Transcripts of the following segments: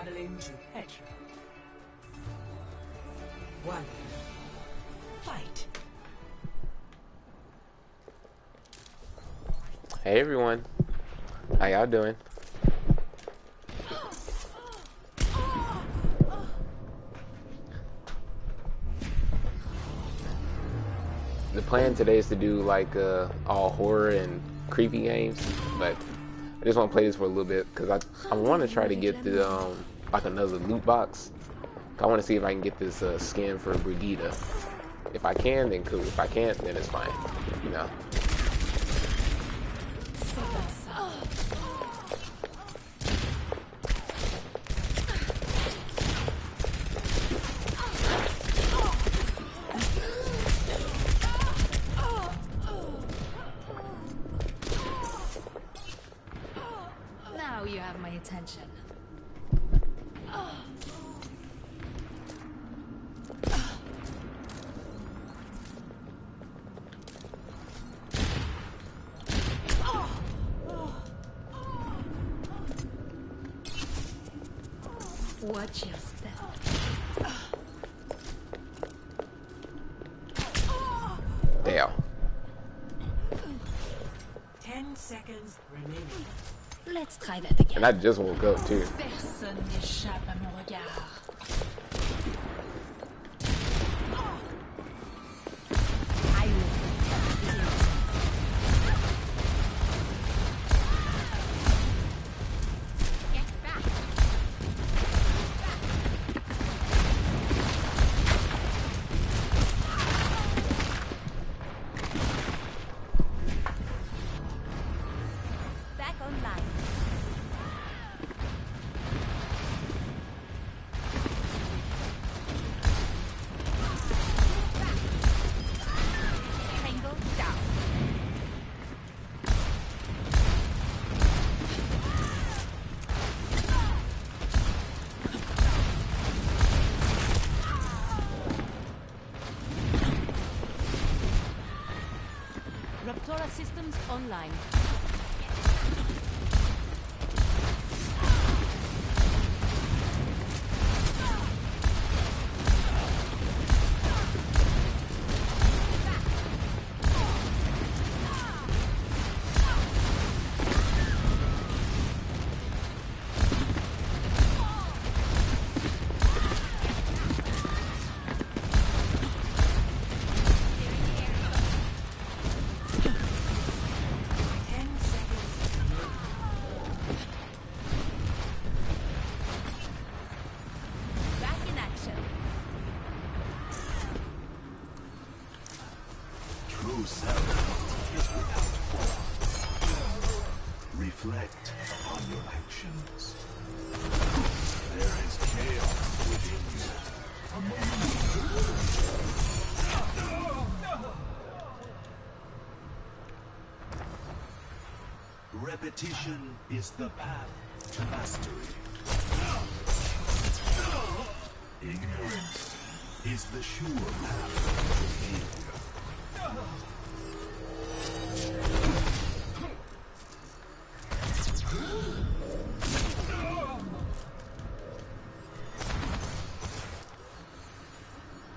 Traveling to Petra. One. Fight. Hey everyone, how y'all doing? The plan today is to do like all horror and creepy games, but I just want to play this for a little bit because I want to try to get the like another loot box. I want to see if I can get this skin for Brigitte. If I can, then cool. If I can't, then it's fine. You know. Now you have my attention. Watch your step. Damn. 10 seconds remaining. Let's try that again. And I just woke up too. Personne n'échappe à mon regard. I will protect you. Get back. Back online. Tango down. Raptora systems online. Back in action. True self is without form. Reflect on your actions. There is chaos within you. Repetition is the path to mastery. Ignorance is the sure path to failure.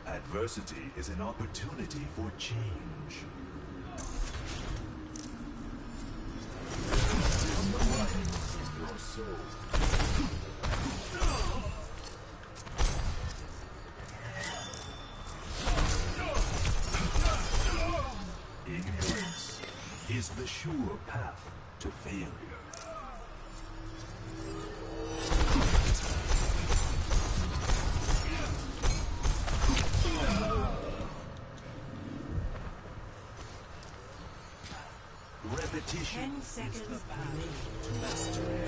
Adversity is an opportunity for change. Your soul. Ignorance is the sure path to failure. Repetition 10 is seconds the path remaining. to mastery.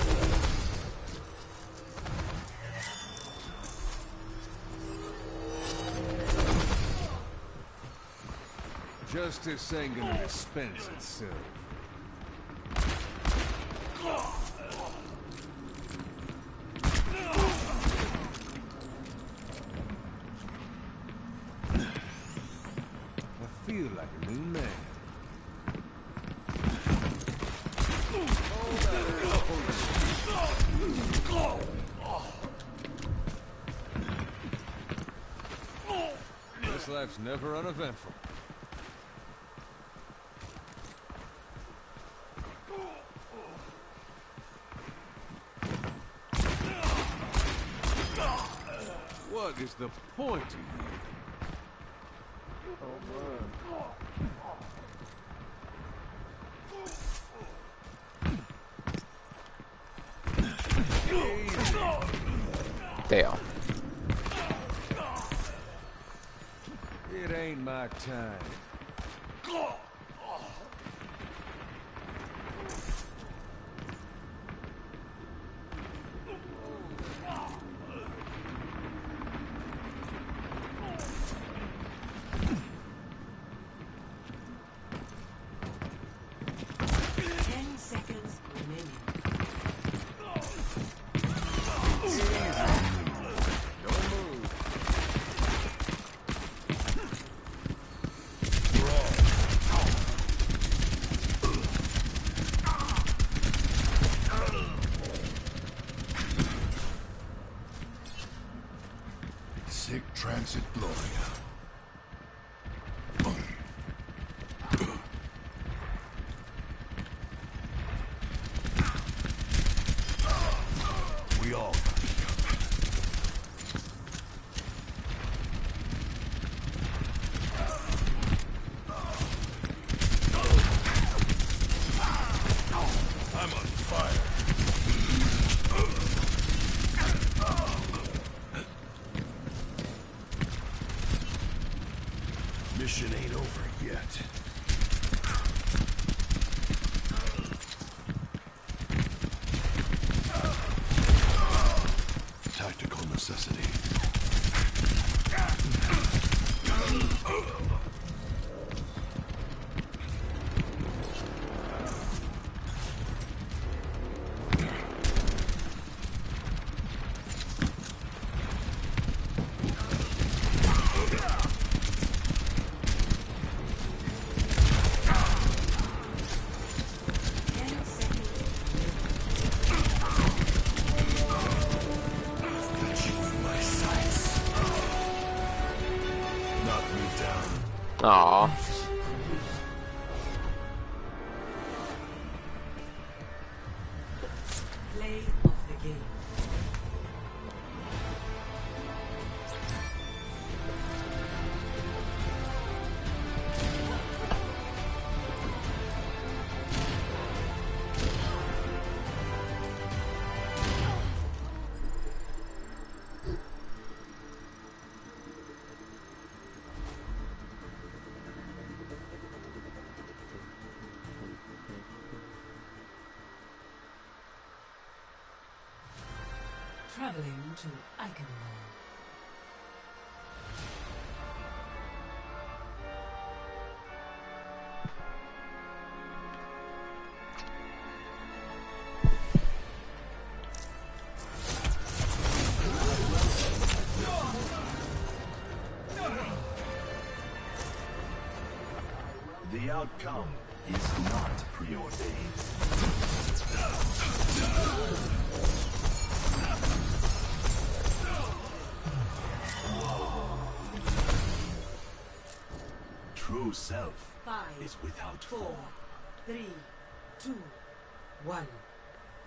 Justice ain't gonna dispense itself. I feel like a new man. life's never uneventful. What is the point of you? Damn. It ain't my time. Sic transit gloria. We all I'm on fire. Mission ain't over yet. Tactical necessity. Aww. Play of the game. Traveling to Eichenwald. The outcome is not preordained. True self 5, is without 4, form. 3, 2, 1.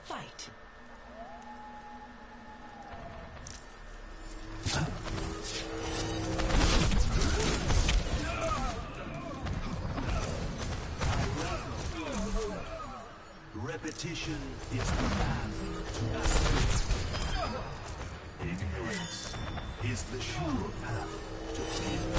Fight. Repetition is the path to mastery. Ignorance is the sure path to failure.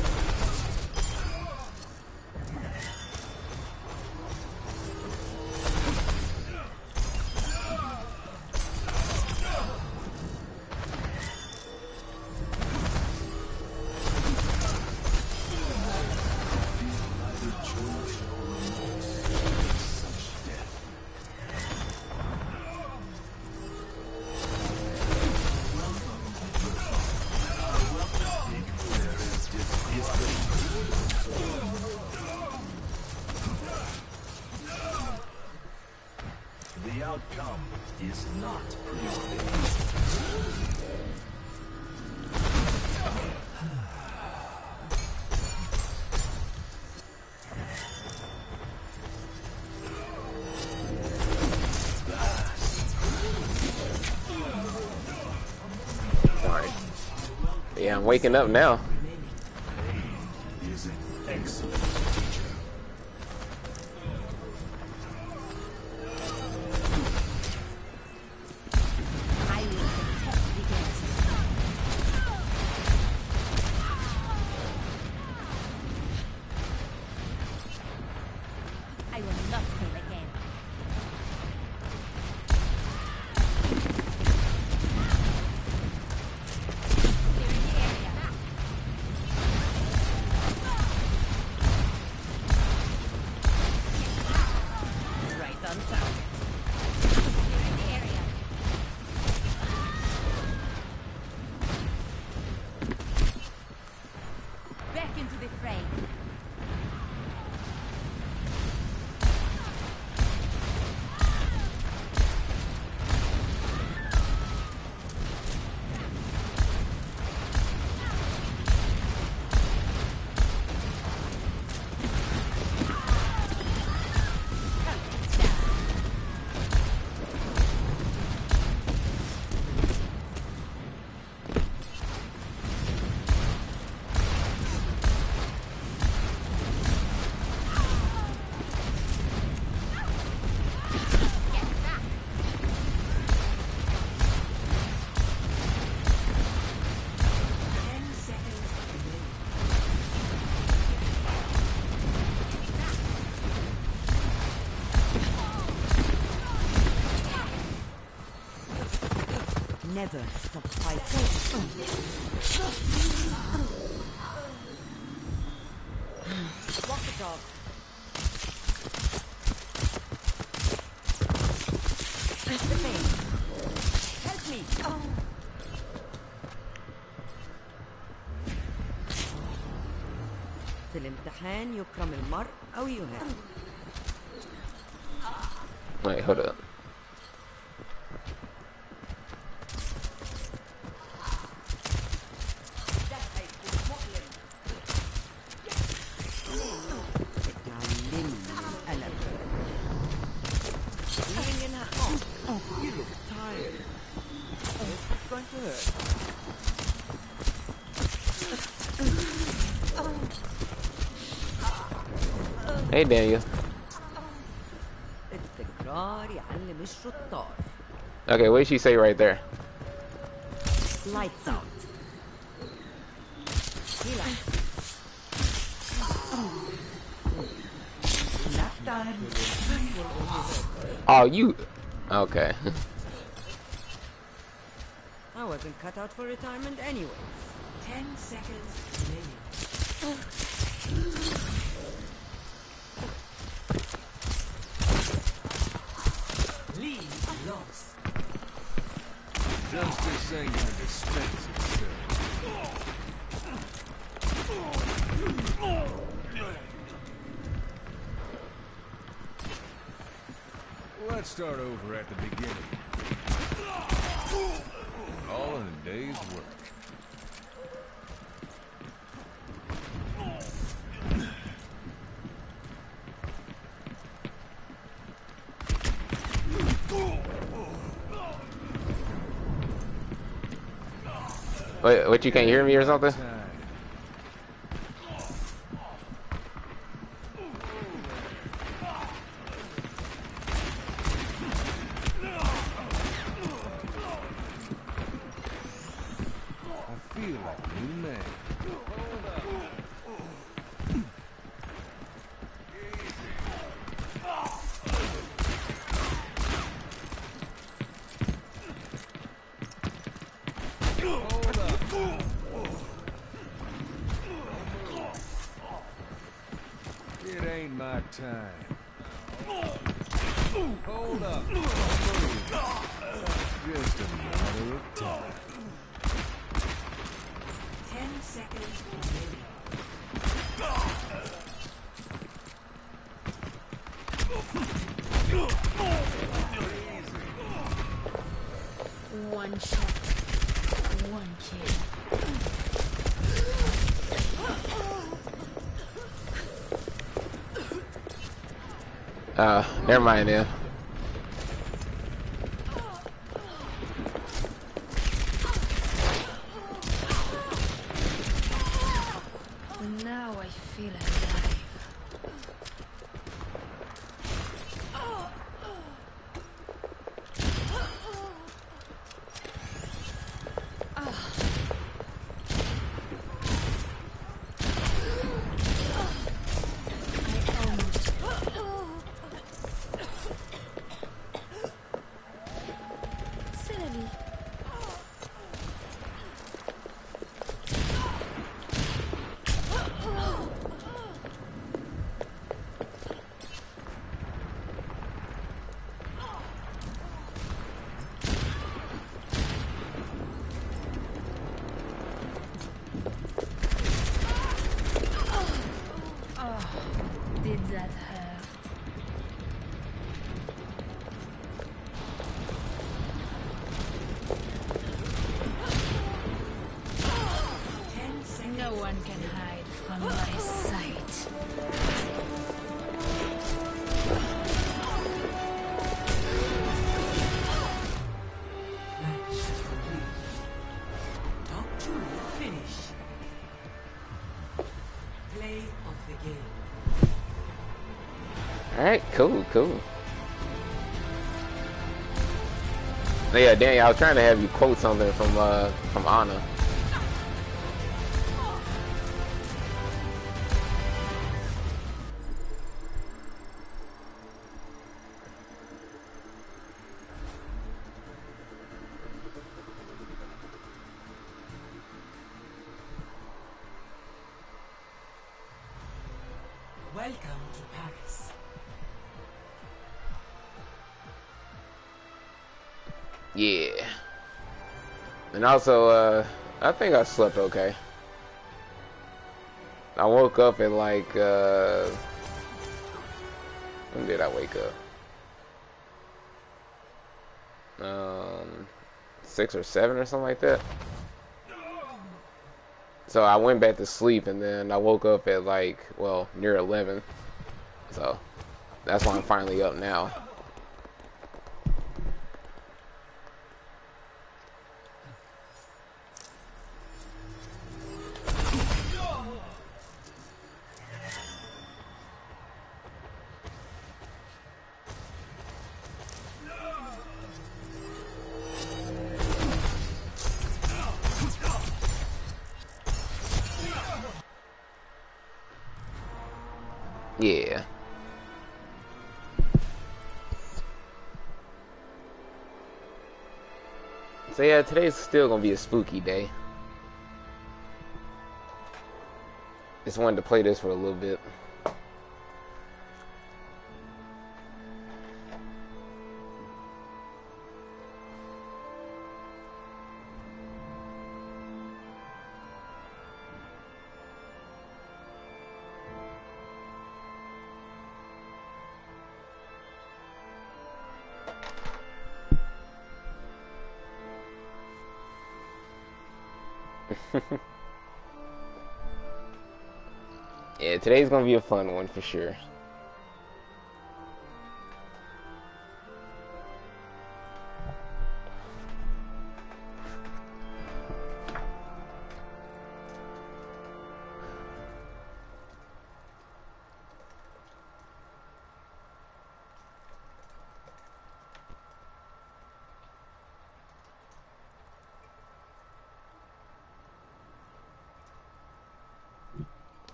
The outcome is not preordained. Yeah, I'm waking up now. Is an excellent teacher. I will protect the garrison. I will not fail again. Clearing the area. Right on target. Clearing the area. Back into the fray. Get back. 10 seconds remaining. Never stop fighting. Walk the dog. Mr. Bane, help me. في الامتحان يكرم المرء أو يهان. Wait, hold up. تعلمني الألم. Being in her you look tired. This is going to hurt. Hey, Daniel. التكرار يعلم الشطار. Okay, what did she say right there? Lights out. Relax. That time. Oh, you. Okay. I wasn't cut out for retirement anyways. 10 seconds remaining. Lead lost. Justice ain't gonna dispense itself. Let's start over at the beginning. All in a day's work. Wait, what? You can't hear me or something? Time. I feel like a new man. Hold up. It ain't my time. Hold up. Just a matter of time. 10 seconds remaining. One shot. One kill. Never mind then. Did that hurt? No one can hide from my sight. Match complete. Top 2 finish. Play of the game. Alright, cool, cool. Yeah, Daniel, I was trying to have you quote something from Ana. Welcome to Paris. Yeah. And also, I think I slept okay. I woke up at like, when did I wake up? 6 or 7 or something like that. So I went back to sleep and then I woke up at like, well, near 11. So that's why I'm finally up now. Yeah. So yeah, today's still gonna be a spooky day. Just wanted to play this for a little bit. Yeah, today's gonna be a fun one for sure.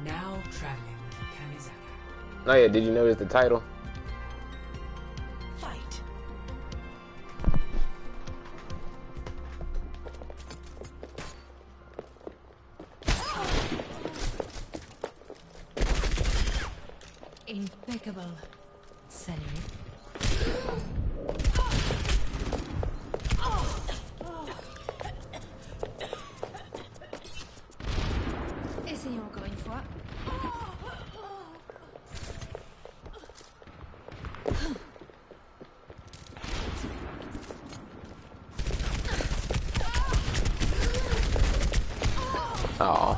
Now traveling with Kamizaka. Oh yeah, did you notice the title? Fight. Impeccable. Salut. Essayons encore une fois. Oh.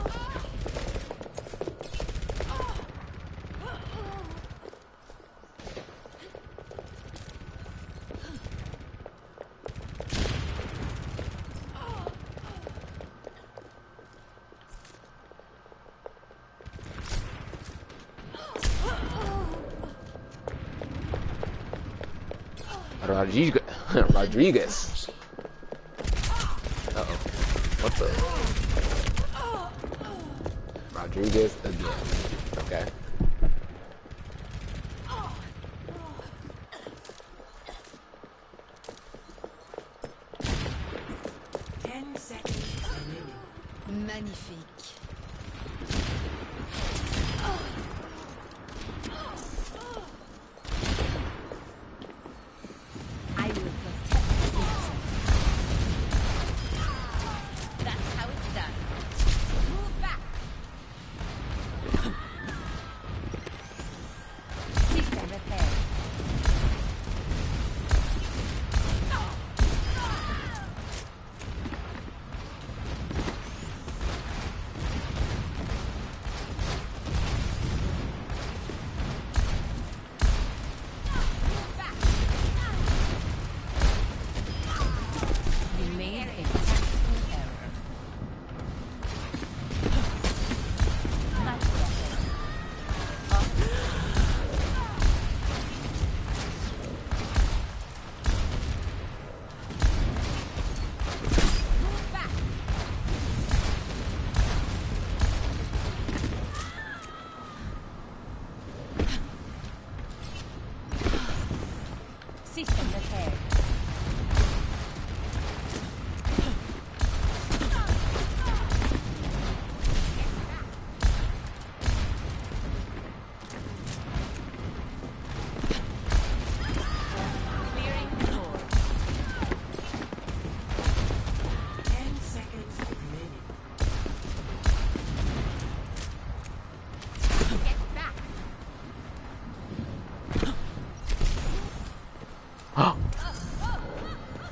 Rodriguez. Uh-oh. What's up? Rodriguez again. Okay. Magnifique. I will protect you. That's how it's done. Move back. System repaired. You made a tactical error. Much better. Move back. System repaired. Clearing the board. 10 seconds remaining. Get back.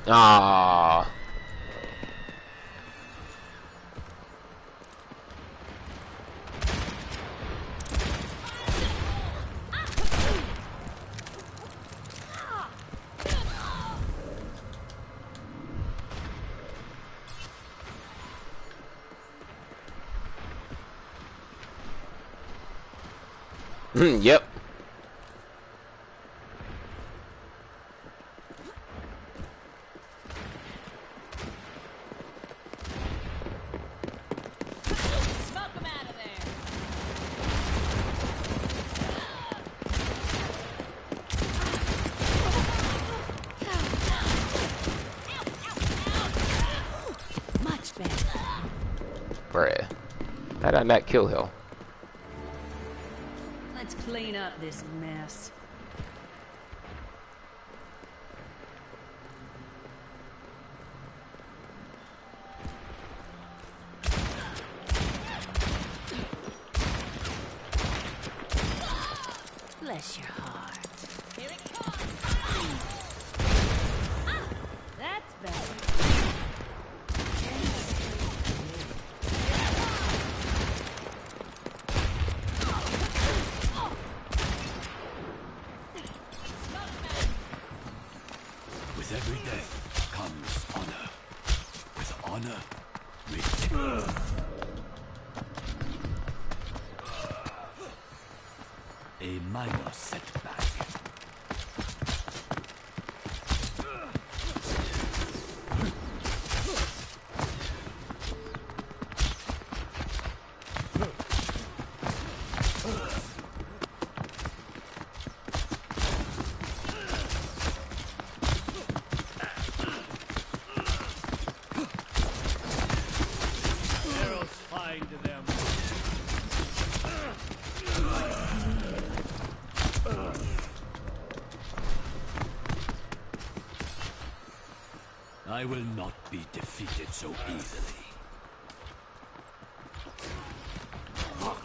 Ah. Yep. Smoke them out of there. Much better. Bruh. How did I not kill him? Let's clean up this mess. Bless your heart. Here it comes. Ah, that's better. With every death comes honor. With honor, victory. A minor setback. Arrows find them. I will not be defeated so easily. What?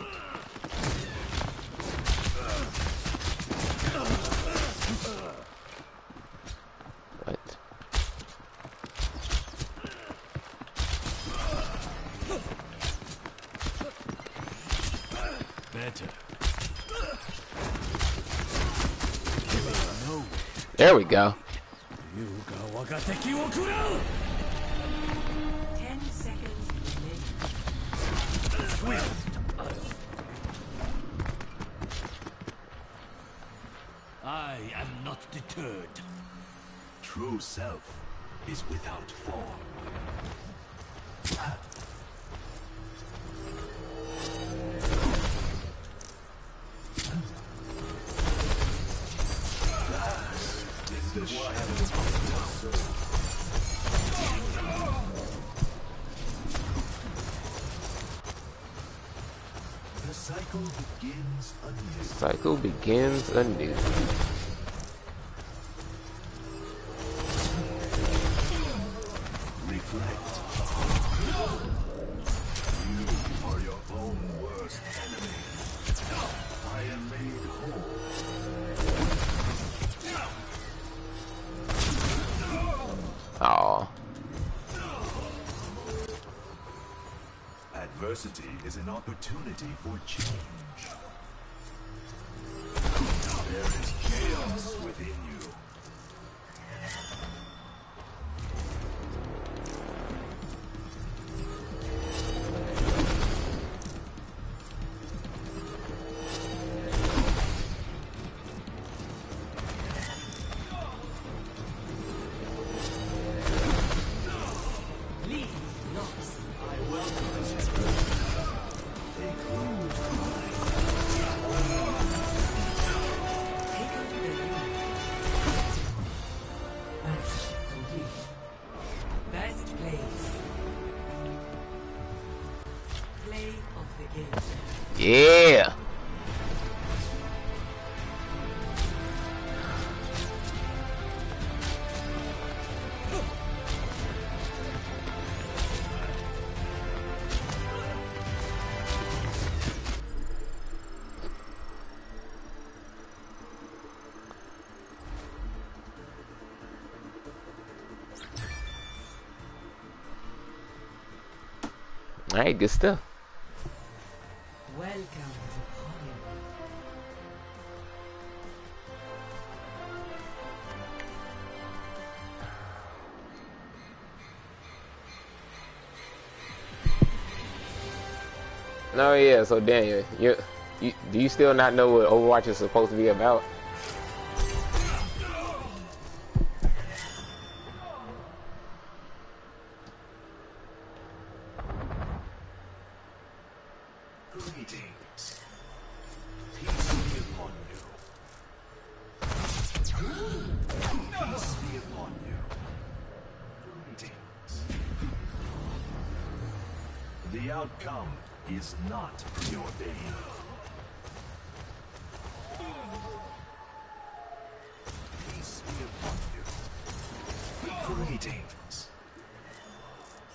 Better. There we go. 敵を食らう 10 seconds remaining. I am not deterred. True self is without form. In the shadows of the soul. begins anew. Cycle begins anew. Reflect. You are your own worst enemy. I am made whole. Aw. Adversity is an opportunity for change. There is chaos within you. Lead lost. I welcome this Take who Taken the lead. Match complete. First place. Play of the game. Yeah. All right, good stuff. Welcome to Hollywood. No, yeah. So Daniel, you do you still not know what Overwatch is supposed to be about? greetings. Peace be upon you. Peace be upon you. Greetings. The outcome is not preordained. Peace be upon you. Greetings.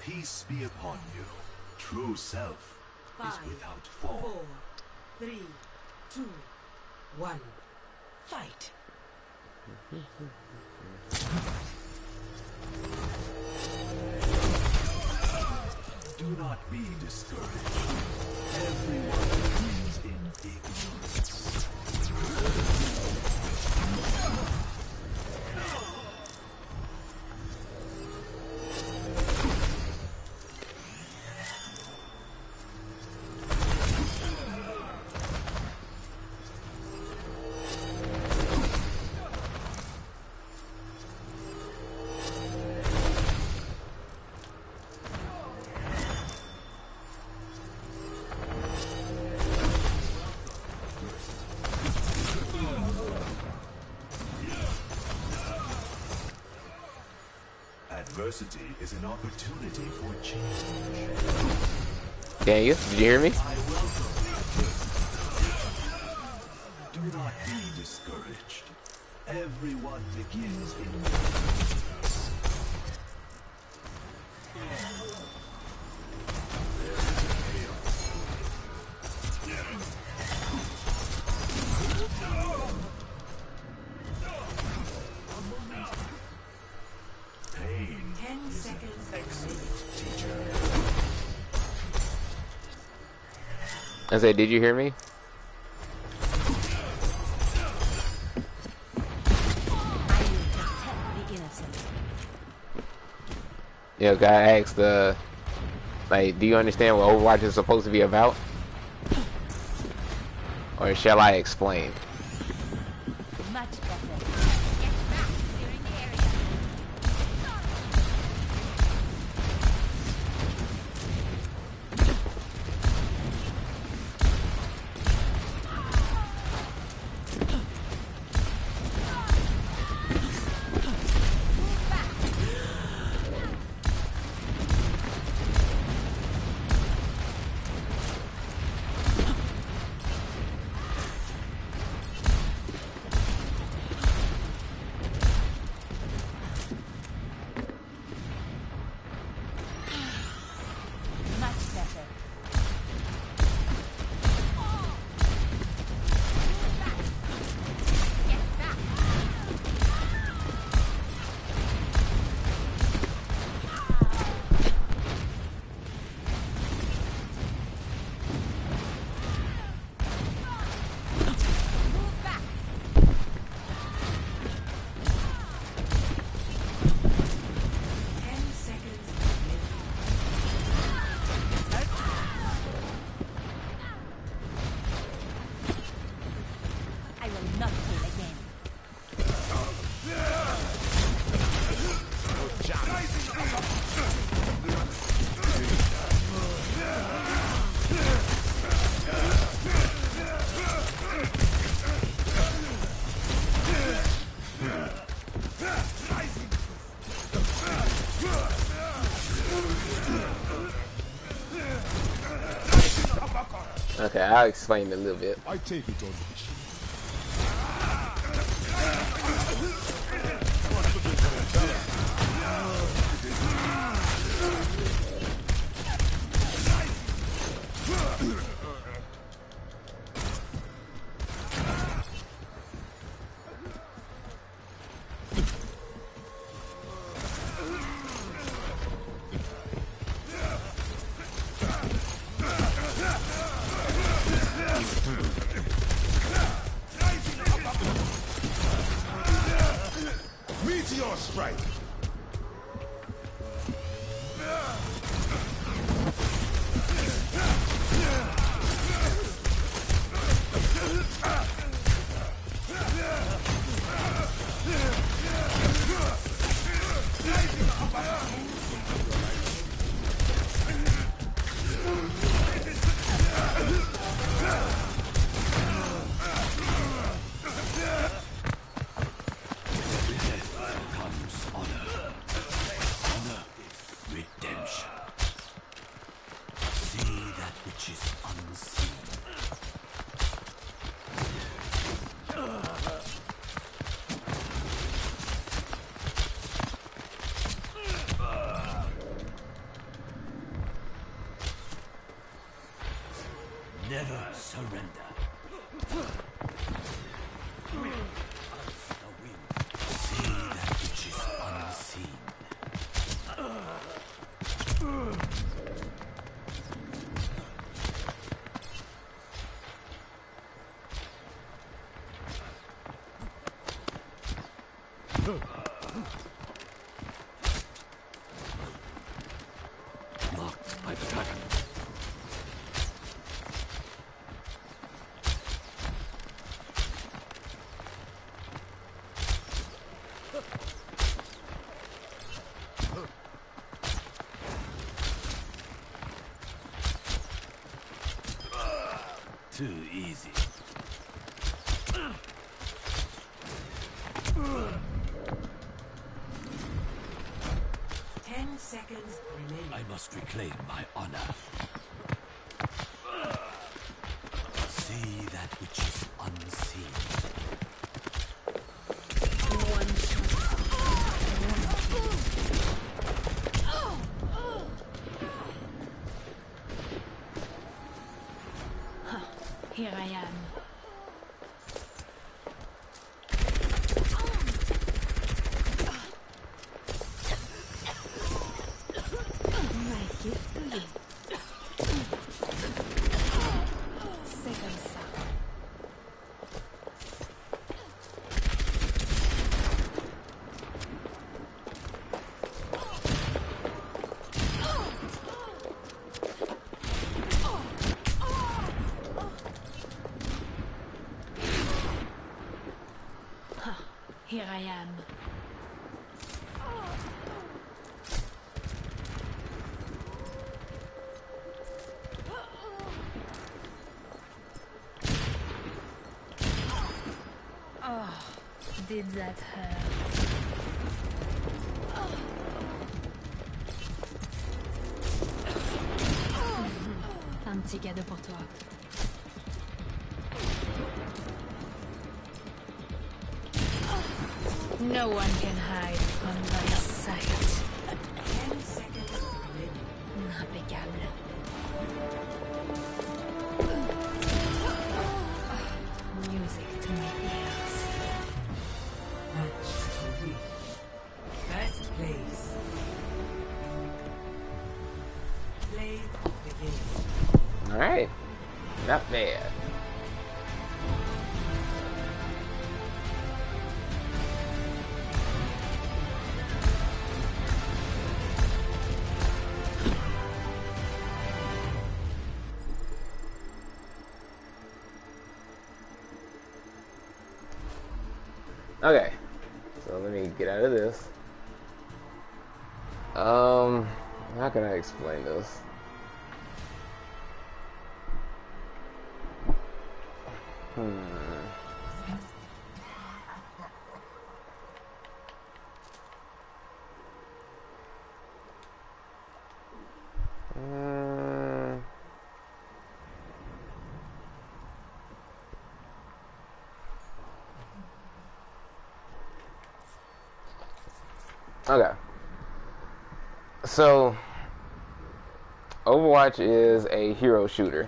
Peace be upon you. True self is 5, without fall. 4, 3, 2, 1. Fight. Do not be discouraged. Everyone begins in ignorance. Adversity is an opportunity for change. Daniel, did you hear me? I welcome adversity. Do not be discouraged. Everyone begins in ignorance. Pain 10 seconds remaining. teacher. I said, did you hear me? Yeah, guy asked, like, do you understand what Overwatch is supposed to be about? Or shall I explain? Much better. Get back. Clearing the area. Okay, I'll explain a little bit. I take it on. Meteor strike. Never surrender. See that which is unseen. Marked by the dragon. Too easy. 10 seconds remaining. I must reclaim my honor. See that which is unseen. Here I am. My gift to you. Second son. Here I am. Oh, did that hurt? Un petit cadeau pour toi. No one can hide from my sight. 10 seconds remaining. Impeccable. Music to my ears. Match complete. First place. Play of the game. Alright. Not bad. Okay, so let me get out of this. How can I explain this? Okay. So, Overwatch is a hero shooter,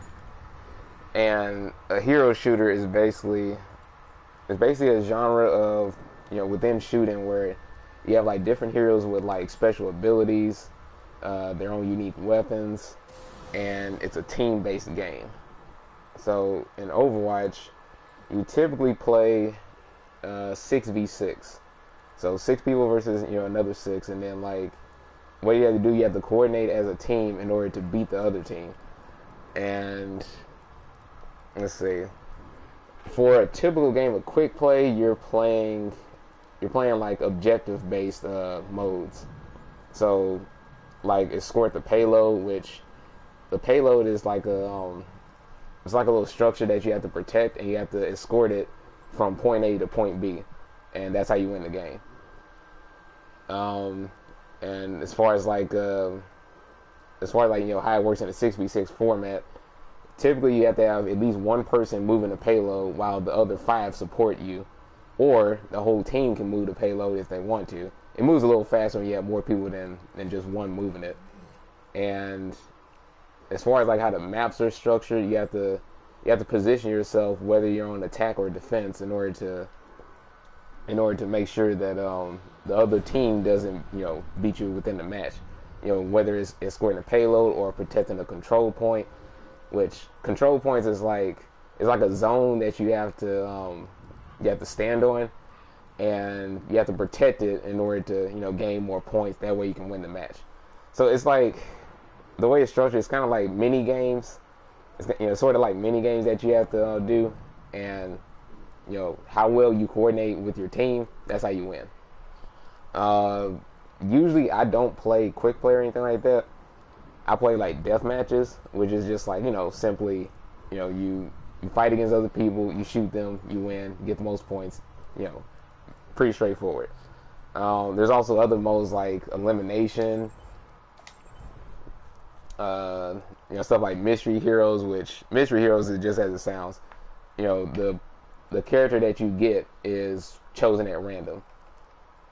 and a hero shooter is basically a genre of, within shooting where you have like different heroes with like special abilities, their own unique weapons, and it's a team-based game. So in Overwatch, you typically play 6v6. So 6 people versus another 6, and then like what you have to do, you have to coordinate as a team in order to beat the other team. And let's see, for a typical game of quick play, you're playing like objective based modes. So like escort the payload, which the payload is like it's like a little structure that you have to protect, and you have to escort it from point A to point B, and that's how you win the game. And as far as how it works in a 6v6 format, typically you have to have at least one person moving the payload while the other 5 support you, or the whole team can move the payload if they want to. It moves a little faster when you have more people than just one moving it. And as far as like how the maps are structured, you have to position yourself whether you're on attack or defense in order to make sure that the other team doesn't beat you within the match. Whether it's escorting a payload or protecting a control point, which control points is like a zone that you have to stand on, and you have to protect it in order to gain more points. That way you can win the match. So it's like the way it's structured. It's kind of like mini games. It's sort of like mini games that you have to do, and how well you coordinate with your team. That's how you win. Usually I don't play quick play or anything like that. I play like death matches, which is just like simply you fight against other people, you shoot them, you win, get the most points. Pretty straightforward. There's also other modes like elimination, stuff like mystery heroes, which mystery heroes is just as it sounds. The character that you get is chosen at random.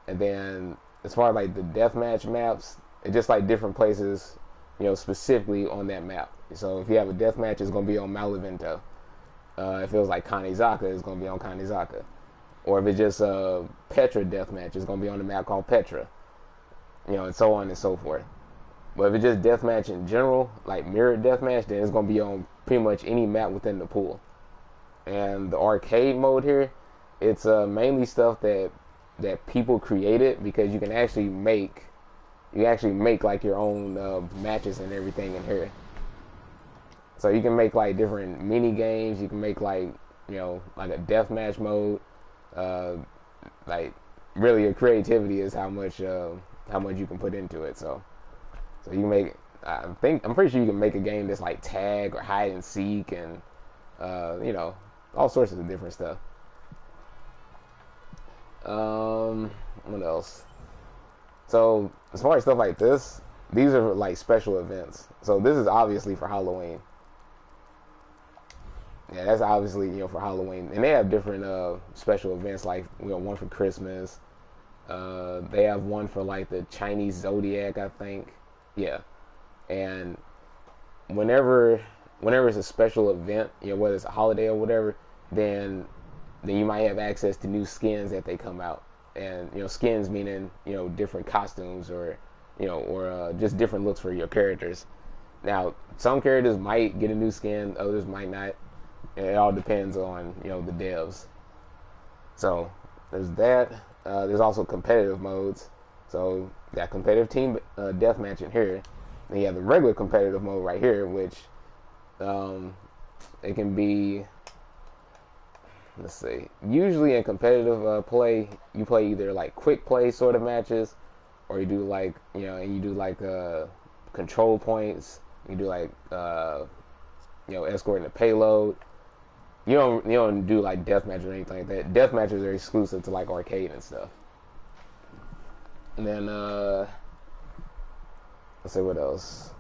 And then as far as like the deathmatch maps, it's just like different places, specifically on that map. So if you have a deathmatch, it's going to be on Malevento. If it was like Kanizaka, it's going to be on Kanizaka. Or if it's just a Petra deathmatch, it's going to be on the map called Petra. And so on and so forth. But if it's just deathmatch in general, like mirrored deathmatch, then it's going to be on pretty much any map within the pool. And the arcade mode here, it's mainly stuff that people created, because you can actually make like your own matches and everything in here. So you can make like different mini games. You can make like like a deathmatch mode. Like really, your creativity is how much you can put into it. So you can make. I'm pretty sure you can make a game that's like tag or hide and seek, and all sorts of different stuff. What else? So as far as stuff like this, these are like special events. So this is obviously for Halloween. Yeah, that's obviously for Halloween, and they have different special events, like one for Christmas. They have one for like the Chinese Zodiac, I think. Yeah, and whenever it's a special event, whether it's a holiday or whatever, then you might have access to new skins that they come out. And skins meaning different costumes, or just different looks for your characters. Now some characters might get a new skin, others might not. It all depends on the devs. So there's that. There's also competitive modes. So that competitive team deathmatch in here. Then you have the regular competitive mode right here, which it can be. Let's see. Usually in competitive play, you play either like quick play sort of matches, or you do like and you do like control points. You do like escorting the payload. You don't do like deathmatch or anything like that. Deathmatches are exclusive to like arcade and stuff. And then let's see what else.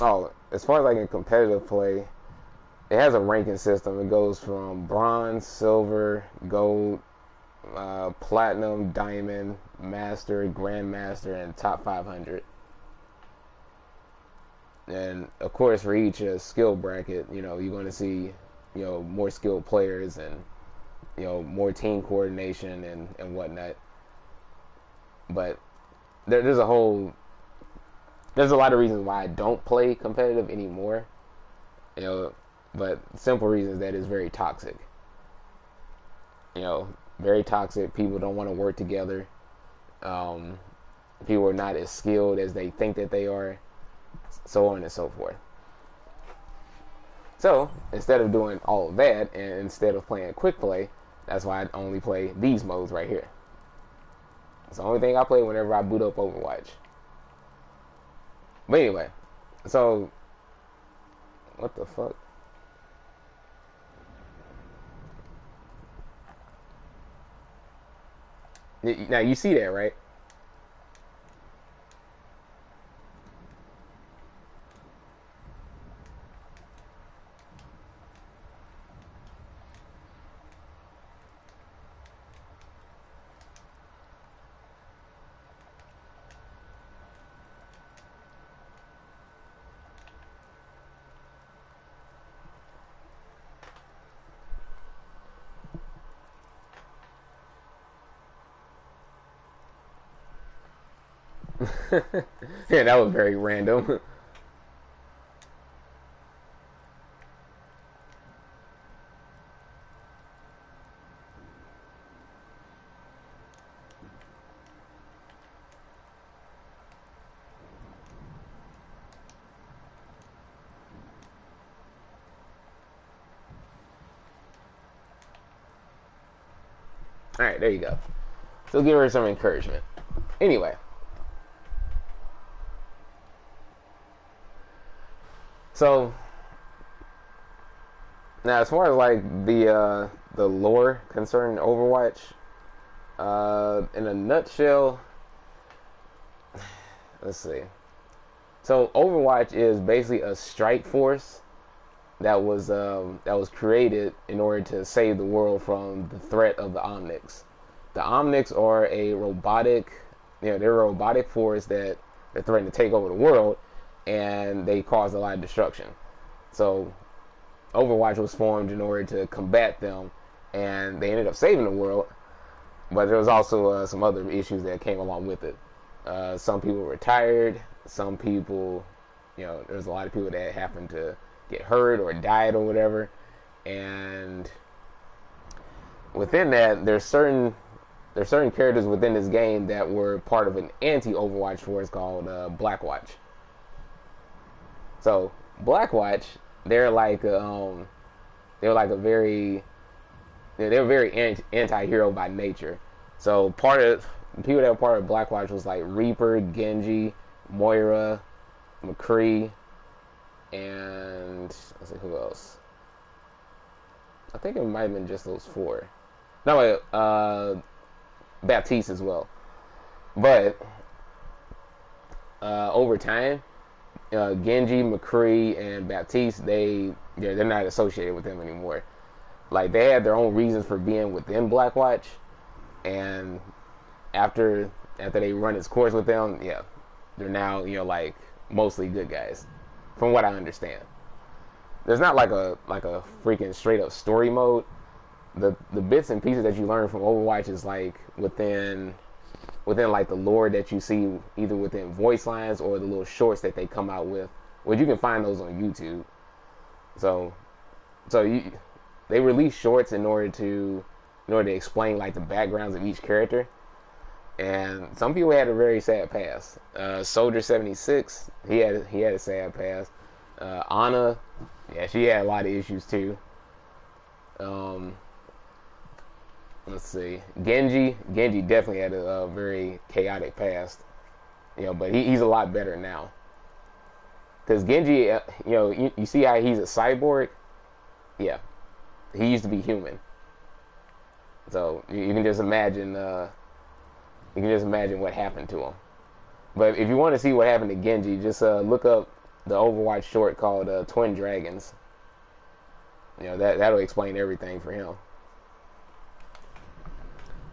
Oh, as far as like in competitive play, it has a ranking system. It goes from bronze, silver, gold, Platinum, Diamond, Master, Grandmaster, and Top 500. And of course, for each skill bracket, you know, you're going to see, you know, more skilled players and, you know, more team coordination and whatnot. But there's a lot of reasons why I don't play competitive anymore. You know, but simple reasons that it's very toxic. You know, very toxic. People don't want to work together. People are not as skilled as they think that they are, so on and so forth. So instead of doing all of that, and instead of playing quick play, that's why I only play these modes right here. It's the only thing I play whenever I boot up Overwatch. But anyway, so what the fuck? Now you see that, right? Yeah, that was very random. Alright, there you go. So give her some encouragement. Anyway. So now, as far as like the lore concerning Overwatch, in a nutshell, let's see. So Overwatch is basically a strike force that was created in order to save the world from the threat of the Omnics. The Omnics are a robotic, they're a robotic force that they're threatening to take over the world, and they cause a lot of destruction. So Overwatch was formed in order to combat them, and they ended up saving the world, but there was also some other issues that came along with it. Some people retired, some people, there's a lot of people that happened to get hurt or died or whatever, and within that, there's certain characters within this game that were part of an anti-Overwatch force called Blackwatch. So Blackwatch, they were very anti-hero by nature. So the people that were part of Blackwatch was like Reaper, Genji, Moira, McCree, and let's see who else. I think it might have been just those four. No, Baptiste as well. But over time, Genji, McCree, and Baptiste, they're not associated with them anymore. Like, they had their own reasons for being within Blackwatch, and after they run its course with them, they're now like mostly good guys, from what I understand. There's not like a freaking straight up story mode. The bits and pieces that you learn from Overwatch is like within like the lore that you see either within voice lines or the little shorts that they come out with, which you can find those on YouTube. So they release shorts in order to explain like the backgrounds of each character, and some people had a very sad past. Soldier 76, he had a sad past. Ana, she had a lot of issues too. Let's see. Genji definitely had a very chaotic past, but he's a lot better now. Because Genji, you see how he's a cyborg? Yeah, he used to be human. So you can just imagine. What happened to him. But if you want to see what happened to Genji, just look up the Overwatch short called Twin Dragons. That'll explain everything for him.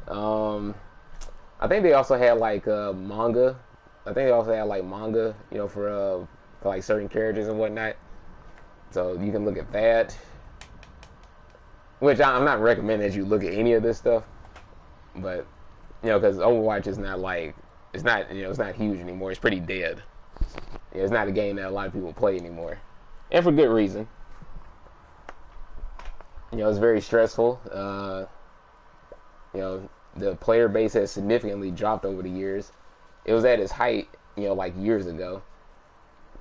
I think they also had like manga. I think they also had like manga, you know, for like certain characters and whatnot. So you can look at that. Which I'm not recommending that you look at any of this stuff, but you know, because Overwatch is not like it's not it's not huge anymore. It's pretty dead. Yeah, it's not a game that a lot of people play anymore, and for good reason. You know, it's very stressful. You know, the player base has significantly dropped over the years. It was at its height, you know, like years ago,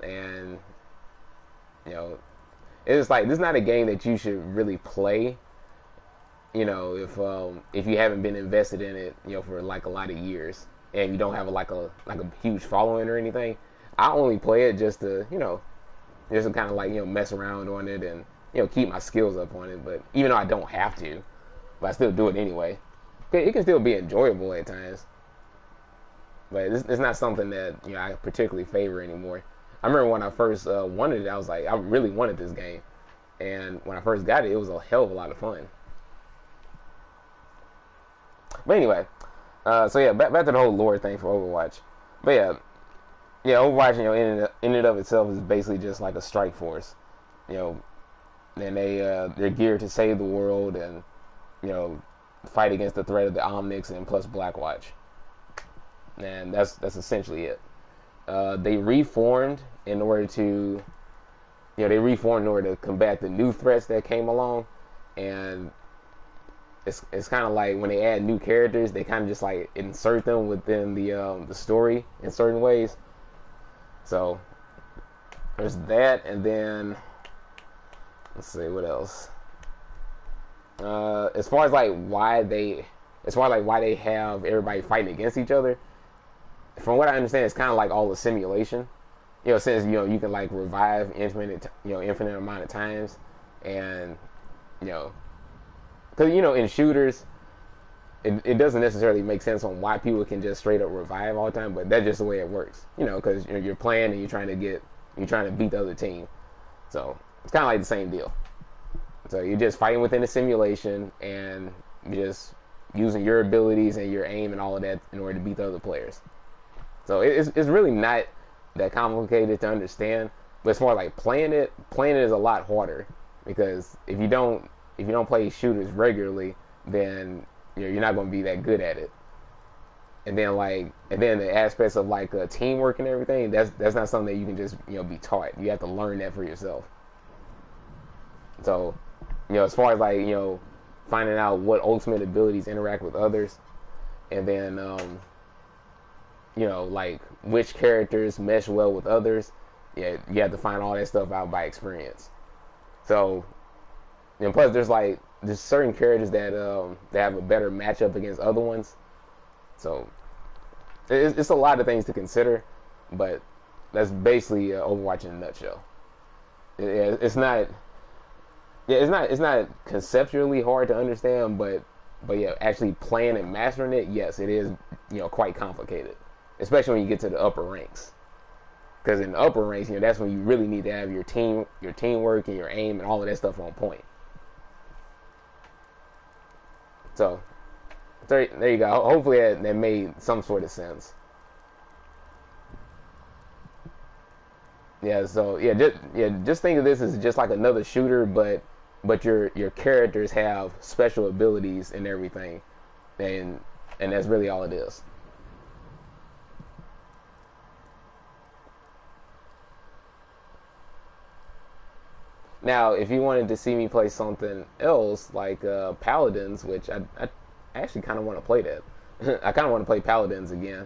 and you know, it's like this is not a game that you should really play. You know, if you haven't been invested in it, you know, for like a lot of years, and you don't have like a huge following or anything. I only play it just to just to kind of like mess around on it and keep my skills up on it. But even though I don't have to, but I still do it anyway. It can still be enjoyable at times, but it's not something that I particularly favor anymore. I remember when I first wanted it, I was like, I really wanted this game, and when I first got it, it was a hell of a lot of fun. But anyway, so yeah, back to the whole lore thing for Overwatch. But yeah, Overwatch, in and of itself is basically just like a strike force, and they're geared to save the world and fight against the threat of the Omnics and plus Blackwatch, and that's essentially it. They reformed in order to, combat the new threats that came along, and it's kind of like when they add new characters, they kind of just like insert them within the story in certain ways. So there's that, and then let's see what else. As far as why they have everybody fighting against each other, from what I understand, it's kind of like all a simulation. Since you can like revive infinite amount of times, and because in shooters, it doesn't necessarily make sense on why people can just straight up revive all the time, but that's just the way it works. Because you're playing and you're trying to beat the other team, so it's kind of like the same deal. So you're just fighting within a simulation and you're just using your abilities and your aim and all of that in order to beat the other players. So it's really not that complicated to understand, but as far as playing it is a lot harder, because if you don't play shooters regularly, then you're not going to be that good at it. And then the aspects of teamwork and everything, that's not something that you can just be taught. You have to learn that for yourself. So as far as finding out what ultimate abilities interact with others, and then which characters mesh well with others, you have to find all that stuff out by experience. So, and plus there's certain characters that have a better matchup against other ones. So it's a lot of things to consider, but that's basically Overwatch in a nutshell. It's not conceptually hard to understand, but yeah, actually playing and mastering it, yes, it is quite complicated, especially when you get to the upper ranks. Because in the upper ranks, that's when you really need to have your teamwork and your aim and all of that stuff on point. So there you go. Hopefully that made some sort of sense. Yeah. So just think of this as just like another shooter, but your characters have special abilities and everything, and that's really all it is. Now, if you wanted to see me play something else like Paladins, which I actually kind of want to play that. I kind of want to play Paladins again,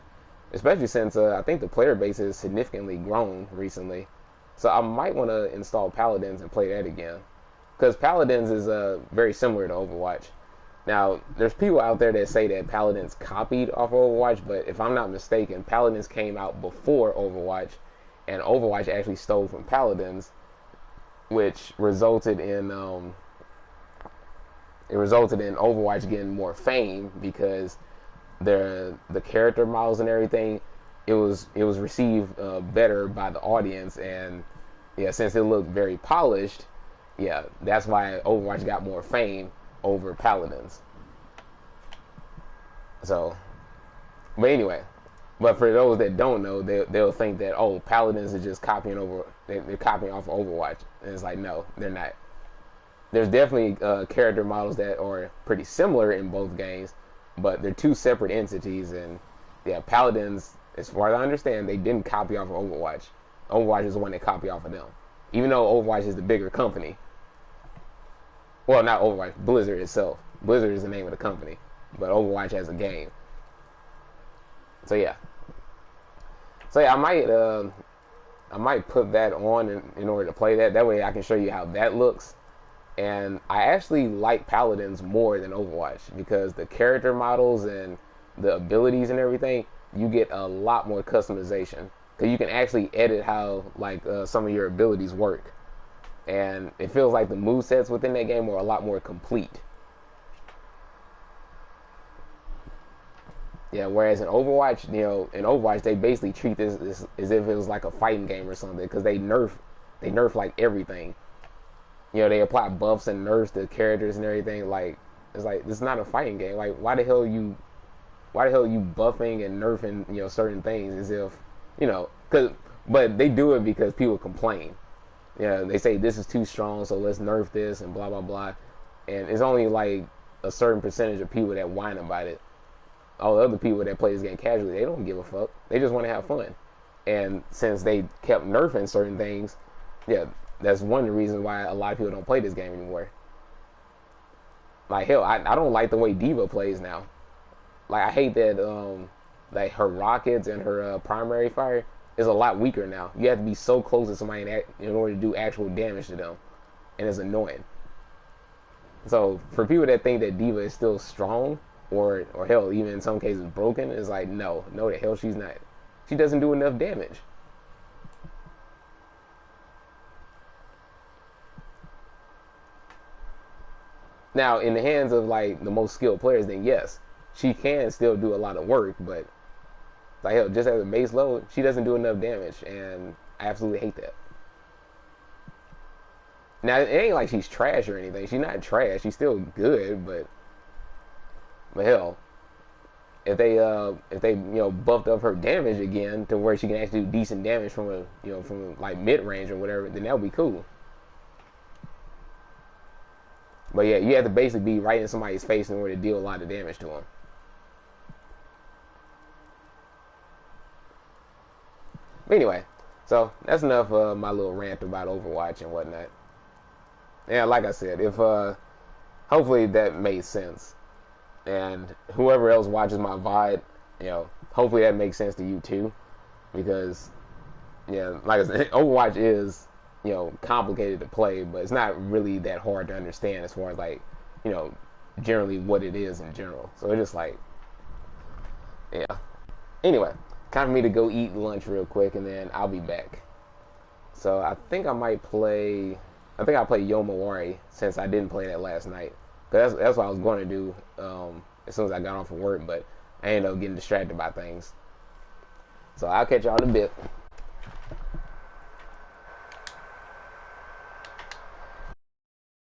especially since I think the player base has significantly grown recently. So I might want to install Paladins and play that again, because Paladins is very similar to Overwatch. Now, there's people out there that say that Paladins copied off Overwatch, but if I'm not mistaken, Paladins came out before Overwatch, and Overwatch actually stole from Paladins, which resulted in Overwatch getting more fame because the character models and everything, it was received better by the audience, and since it looked very polished, that's why Overwatch got more fame over Paladins. So, but anyway, but for those that don't know, they'll think that, oh, Paladins are just copying over, they're copying off of Overwatch, and it's like, no, they're not. There's definitely character models that are pretty similar in both games, but they're two separate entities. And yeah, Paladins, as far as I understand, they didn't copy off of Overwatch. Overwatch is the one that copied off of them, even though Overwatch is the bigger company. Well, not Overwatch, Blizzard itself. Blizzard is the name of the company, but Overwatch as a game. So yeah, I might put that on in order to play that. That way I can show you how that looks. And I actually like Paladins more than Overwatch because the character models and the abilities and everything, you get a lot more customization. Because you can actually edit how like some of your abilities work. And it feels like the movesets within that game are a lot more complete. Yeah, whereas in Overwatch, in Overwatch they basically treat this as if it was like a fighting game or something, because they nerf like everything. They apply buffs and nerfs to characters and everything. Like, it's like, this is not a fighting game. Like, why the hell you buffing and nerfing, certain things as if, but they do it because people complain. They say this is too strong, so let's nerf this and blah, blah, blah. And it's only like a certain percentage of people that whine about it. All the other people that play this game casually, they don't give a fuck. They just want to have fun. And since they kept nerfing certain things, yeah, that's one of the reasons why a lot of people don't play this game anymore. Like, hell, I don't like the way D.Va plays now. Like, I hate that like her rockets and her primary fire is a lot weaker now. You have to be so close to somebody in order to do actual damage to them, and it's annoying. So for people that think that D.Va is still strong, or hell, even in some cases broken, it's like, no, the hell she's not. She doesn't do enough damage. Now, in the hands of like the most skilled players, then yes, she can still do a lot of work, but like, hell, just as a base load, she doesn't do enough damage, and I absolutely hate that. Now, it ain't like she's trash or anything. She's not trash. She's still good, but hell, if they buffed up her damage again to where she can actually do decent damage from from like mid range or whatever, then that would be cool. But yeah, you have to basically be right in somebody's face in order to deal a lot of damage to them. But anyway, so that's enough of my little rant about Overwatch and whatnot. Yeah, like I said, if hopefully that made sense, and whoever else watches my VOD, hopefully that makes sense to you too, because yeah, like I said, Overwatch is complicated to play, but it's not really that hard to understand as far as like, generally what it is in general. So it's just like, yeah. Anyway, time for me to go eat lunch real quick, and then I'll be back. So I think I'll play Yomawari, since I didn't play that last night. Cause that's what I was going to do as soon as I got off of work, but I ended up getting distracted by things. So I'll catch y'all in a bit.